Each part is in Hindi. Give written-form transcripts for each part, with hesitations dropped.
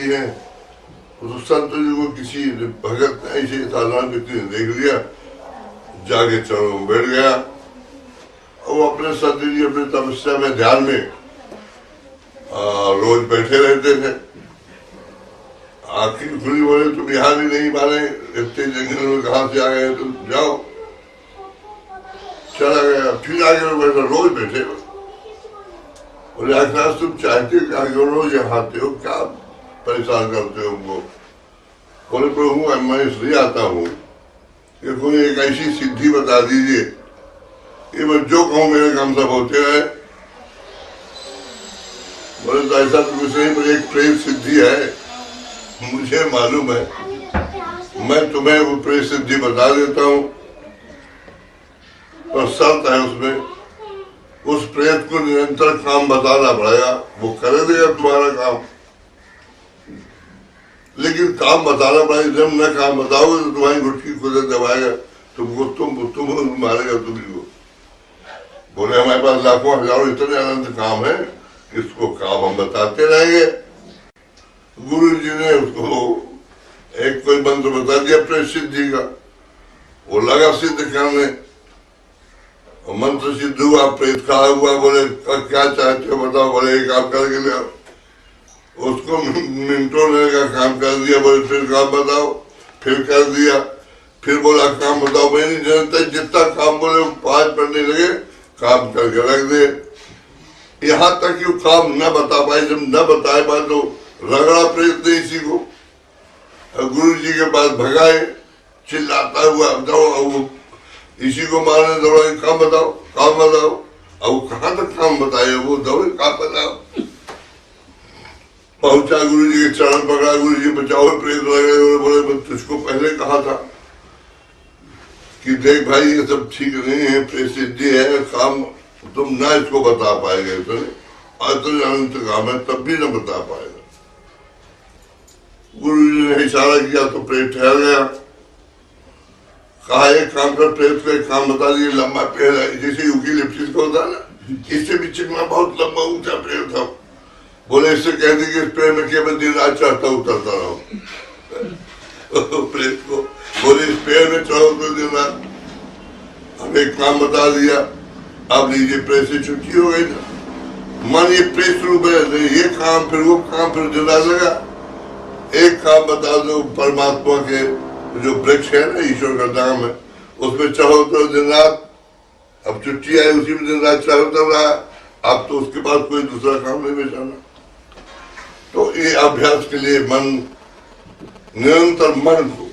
बैठी हैं। तो संत जी को किसी भगत ने ऐसे साधारण व्यक्ति ने देख लिया, जाके चरणों में बैठ गया। वो अपने संत जी अपने तपस्या में ध्यान में रोज बैठे रहते थे। आखिर खुली बोले तुम यहाँ भी नहीं माने, इतने जंगल में कहाँ से आ गए, तुम जाओ। चला गया, फिर आगे बैठा, रोज बैठे। बोले आखिर तुम चाहते हो रोज यहाँ आते हो, क्या परेशान करते हो हमको? बोले प्रभु मैं इसलिए आता हूँ कि कोई एक ऐसी सिद्धि बता दीजिए कि मैं जो कहूँ मेरे काम सब होते रहे। बोले तो ऐसा तो कुछ नहीं, पर एक प्रेम सिद्धि है, मुझे मालूम है, मैं तुम्हें वो प्रेम सिद्धि बता देता हूँ। और शर्त है उसमें, उस प्रेत को निरंतर काम बताना पड़ेगा, वो कर देगा तुम्हारा काम। लेकिन काम बताना पड़ेगा, जब न काम बताओगे तो तुम्हारी गुटकी खुद दबाएगा, तुमको तुम मारेगा तुम्ही को। बोले हमारे पास लाखों हजारों इतने अनंत काम है, इसको काम हम बताते रहेंगे। गुरु जी ने उसको एक कोई मंत्र बता दिया प्रेत सिद्धि का, वो लगा सिद्ध करने, मंत्र सिद्ध हुआ, प्रेत खड़ा हुआ। बोले क्या चाहते हो बताओ? बोले एक काम करके ले आओ। उसको मिनटों का काम कर दिया। बोले फिर काम बताओ, फिर कर दिया। फिर बोला काम बताओ, मैंने जनता जितना काम बोले 5 पढ़ने लगे, काम करके रख दे। यहाँ तक कि वो काम न बता पाए, जब न बता पाए तो रगड़ा प्रेत ने इसी को, गुरु जी के पास भगाए, चिल्लाता हुआ दौड़ा, इसी को मारने दौड़ा, काम बताओ काम बताओ। अब कहाँ तक काम बताए, वो दौड़े काम बताओ। पहुंचा गुरु जी के चरण पकड़ा, गुरु जी बचाओ, प्रेत लगे। बोले तुझको पहले कहा था कि देख भाई ये सब ठीक नहीं है, प्रेत सिद्धि है, काम तुम ना इसको बता पाएंगे, इतने अनंत काम है तब भी न बता पाएगा। गुरु जी ने इशारा किया तो प्रेत ठहर गया। कहा एक काम कर, प्रेत को एक काम बता दिए, लंबा पेड़ है, जैसे यूकेलिप्टस का होता है ना, इससे भी चिकना बहुत लंबा ऊंचा पेड़ था। बोले इससे कह दी कि इस पेड़ में केवल दिन रात चढ़ता उतरता रहो। प्रेत को बोले इस पेड़ में चढ़ो तो दिन रात। हम एक काम बता दिया, अब लीजिए प्रेत से छुट्टी हो गई ना। मन ये प्रेत रूप है, ये काम फिर वो काम, फिर दिन रात लगा। एक काम बता दो, परमात्मा के जो वृक्ष है ना, ईश्वर का नाम है, उसमें चढ़ो तो दिन रात। अब छुट्टी आई, उसी में दिन रात चढ़ता रहा। अब तो उसके पास कोई दूसरा काम नहीं बचाना। तो ये अभ्यास के लिए मन निरंतर, मन को,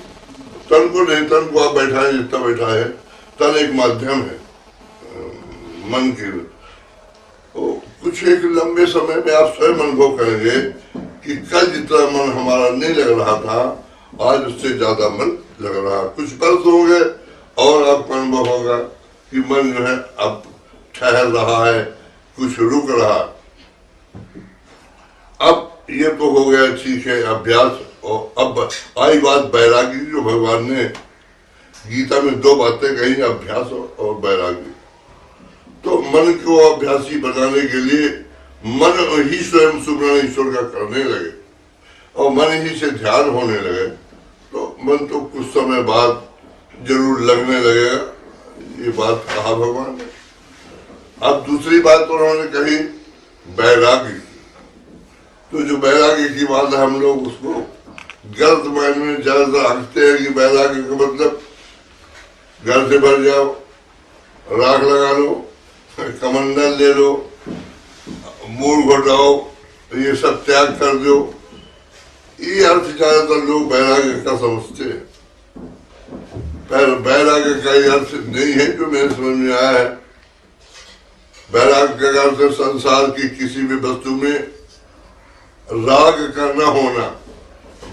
तन को नहीं, तन को आप बैठाए जितना बैठा है, तन एक माध्यम है मन के। तो कुछ एक लंबे समय में आप स्वयं अनुभव करेंगे कि कल जितना मन हमारा नहीं लग रहा था, आज उससे ज्यादा मन लग रहा। कुछ वर्ष होंगे और आपको अनुभव होगा कि मन जो है अब ठहर रहा है, कुछ रुक रहा। अब ये तो हो गया ठीक है अभ्यास। और अब आई बात बैरागी, जो भगवान ने गीता में 2 बातें कही, अभ्यास और बैरागी। तो मन को अभ्यासी बनाने के लिए मन ही स्वयं सुमरण ईश्वर का करने लगे और मन ही से ध्यान होने लगे, तो मन तो कुछ समय बाद जरूर लगने लगेगा। ये बात कहा भगवान ने। अब दूसरी बात उन्होंने कही बैरागी। तो जो बैरागी की बात है, हम लोग उसको गलत मायने में ज्यादा रखते हैं कि बैरागी का मतलब घर से भर जाओ, राख लगा लो, कमंडल ले लो, मूल घटाओ, ये सब त्याग कर दो। ये अर्थ ज्यादातर लोग बैराग्य का समझते हैं, पर बैराग्य का ये अर्थ नहीं है जो मेरे समझ में आया है। बैराग्य का अर्थ संसार की किसी भी वस्तु में राग करना होना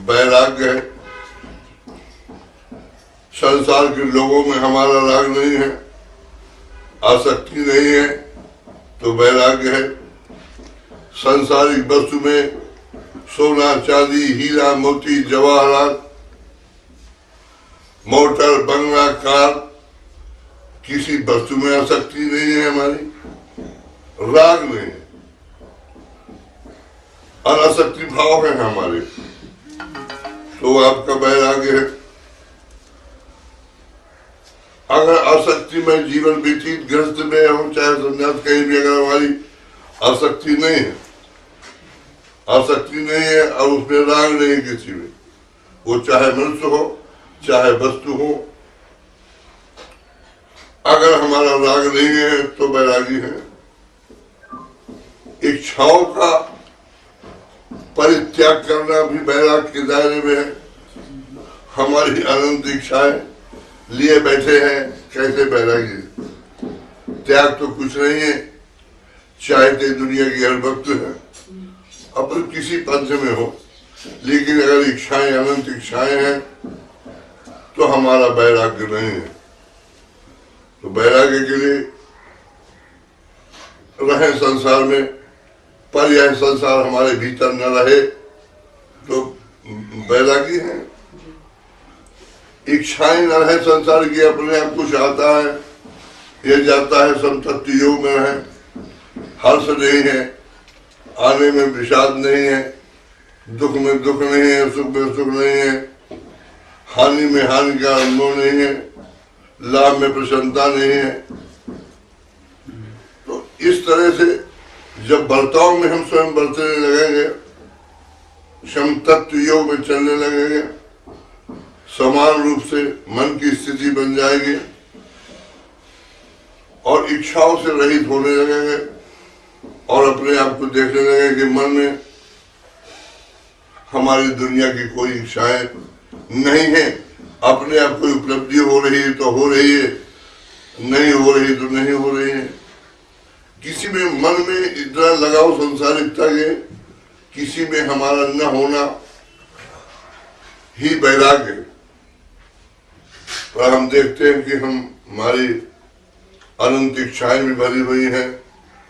बैराग्य है। संसार के लोगों में हमारा राग नहीं है, आसक्ति नहीं है, तो वैराग्य है। संसारिक वस्तु में सोना चांदी हीरा मोती जवाहरात मोटर बंगला कार, किसी वस्तु में आसक्ति नहीं है हमारी, राग नहीं है, अनासक्ति भाव है हमारे। अगर आसक्ति में जीवन व्यतीत ग्रस्त में हो, चाहे संन्यास कहीं भी, अगर हमारी आसक्ति नहीं है, आसक्ति नहीं है और उसमें राग नहीं है किसी में, वो चाहे मनुष्य हो चाहे वस्तु हो, अगर हमारा राग नहीं है तो वैरागी है। इच्छाओं का परित्याग करना भी वैराग के दायरे में है। हमारी अनंत इच्छाएं लिए बैठे हैं, कैसे वैरागी? त्याग तो कुछ नहीं है, चाहते दुनिया की हर वक्त है, अपन किसी पंथ में हो, लेकिन अगर इच्छाएं अनंत इच्छाएं हैं तो हमारा वैराग्य नहीं है। तो वैराग्य के लिए रहे संसार में, पर यह संसार हमारे भीतर न रहे तो वैरागी है। इच्छाएं न रहे संसार की, अपने आप कुछ आता है, यह जाता है, समतत्व योग में रहे, हर्ष नहीं है, आने में विषाद नहीं है, दुख में दुख नहीं है, सुख में सुख नहीं है, हानि में हानि का अनुभव नहीं है, लाभ में प्रसन्नता नहीं है। तो इस तरह से जब बर्ताव में हम स्वयं बरतने लगेंगे, समतत्व योग में चलने लगेंगे, समान रूप से मन की स्थिति बन जाएगी और इच्छाओं से रहित होने लगेंगे और अपने आप को देखने लगे कि मन में हमारी दुनिया की कोई इच्छाएं नहीं है। अपने आप कोई उपलब्धि हो रही है तो हो रही है, नहीं हो रही तो नहीं हो रही है। किसी में मन में इतना लगाव संसारिकता के, किसी में हमारा न होना ही वैराग्य। पर हम देखते हैं कि हमारी अनंत इच्छाएं भी भरी हुई हैं,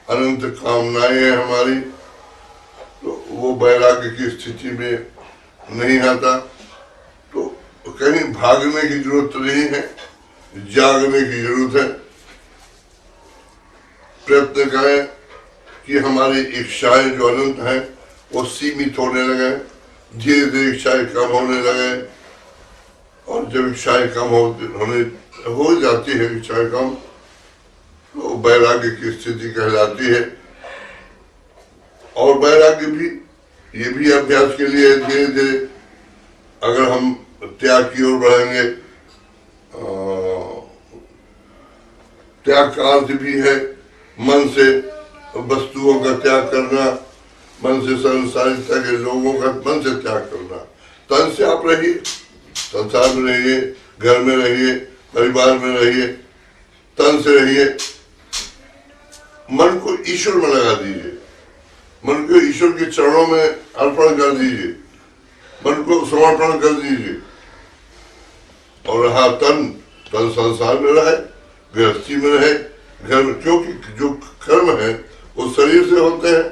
अनंत कामनाएं हैं हमारी, तो वो वैराग्य की स्थिति में नहीं आता। तो कहीं भागने की जरूरत नहीं है, जागने की जरूरत है। प्रयत्न करें कि हमारी इच्छाएं जो अनंत हैं वो सीमित होने लगे, धीरे धीरे इच्छाएं कम होने लगे, और जब इच्छाएं कम हो जाती है, इच्छाएं कम, तो वैराग्य की स्थिति कहलाती है। और वैराग्य भी, ये भी अभ्यास के लिए धीरे धीरे अगर हम त्याग की ओर बढ़ेंगे, त्याग का अर्थ भी है मन से वस्तुओं का त्याग करना, मन से संसारिकता के लोगों का मन से त्याग करना। तन से आप रहिए, संसार में रहिए, घर में रहिए, परिवार में रहिए, तन से रहिए। मन को ईश्वर में लगा दीजिए, मन को ईश्वर के चरणों में अर्पण कर दीजिए, मन को समर्पण कर दीजिए। और रहा तन, तन संसार में रहे, गृहस्थी में रहे, घर में, क्योंकि जो कर्म है वो शरीर से होते हैं।